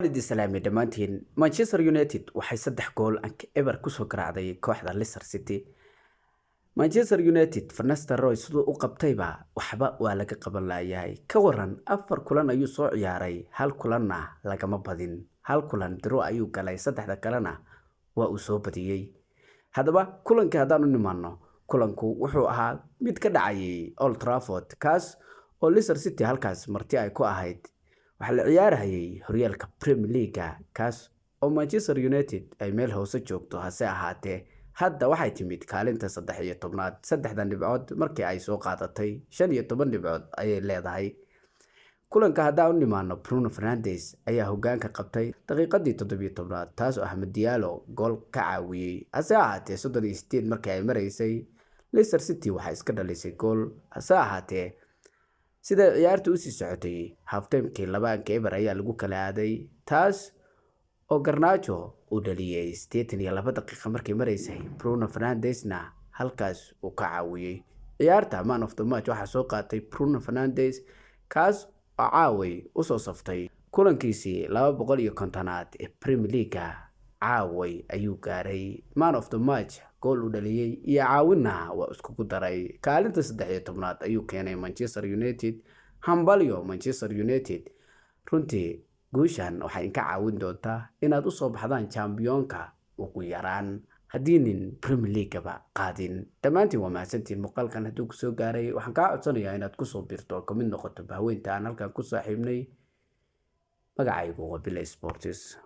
Walidi salaamay dhamaantiin Manchester United waxay 3 gool eber ku soo garaacday kooxda Leicester City. Manchester United Fernando Royce sidoo u qabtayba waxba waa laga qaban laayahay. Ka waran 4 kulan ayuu soo ciyaaray, hal kulanna lagama badin. Hal kulan draw ayuu galay, saddexda kalena waa uu soo badiyay. Haddaba kulanka hadaan u nimaano, kulanku wuxuu ahaa mid ka dhacay Old Trafford kaas oo Leicester City halkaas marti ay ku ahayd. waxa la ciyaarayay horyaalka Premier League kaas oo Manchester United ay meel hoose joogto hase ahaatee hadda waxay timid kaalinta 13aad saddexdan dhibcood markii ay soo qaadatay 15 dhibcood ayay leedahay. kulanka hadda u nimaano Bruno Fernandes ayaa hoggaanka qabtay daqiiqadii 17aad taas oo Ahmed Diallo gool ka caawiyay hase ahaatee 38 markii ay mareysay Leicester City waxa iska dhalisay gool hase ahaatee sida ciyaartu u sii socotay half-time-kii 2 eber ayaa lagu kala aaday taas oo Garnacho uu dhaliyay 82 daqiiqo markii mareysay Bruno Fernandesna halkaas uu ka caawiyay. ciyaarta man of the match waxa soo qaatay Bruno Fernandes kaas oo caaway u soo saftay kulankiisii 250aad ee Premier League caaway ayuu gaaray man of the match gool u dhaliyay iyo caawina waa isku daray kaalinta 13aad ayuu keenay Manchester United. hambalyo Manchester United runtii guushan waxay ka caawin doontaa inaad u soo baxdaan championka ugu yaraan haddii nin Premier League ba qaadin. dhamaantiin waa mahadsantiin muuqaalkan hadduu ku soo gaaray waxaan ka codsanayaa inaad ku soo biirto ka mid noqoto bahweynta aan halkan ku saaxiibnay. magacaygu waa Billy Sports.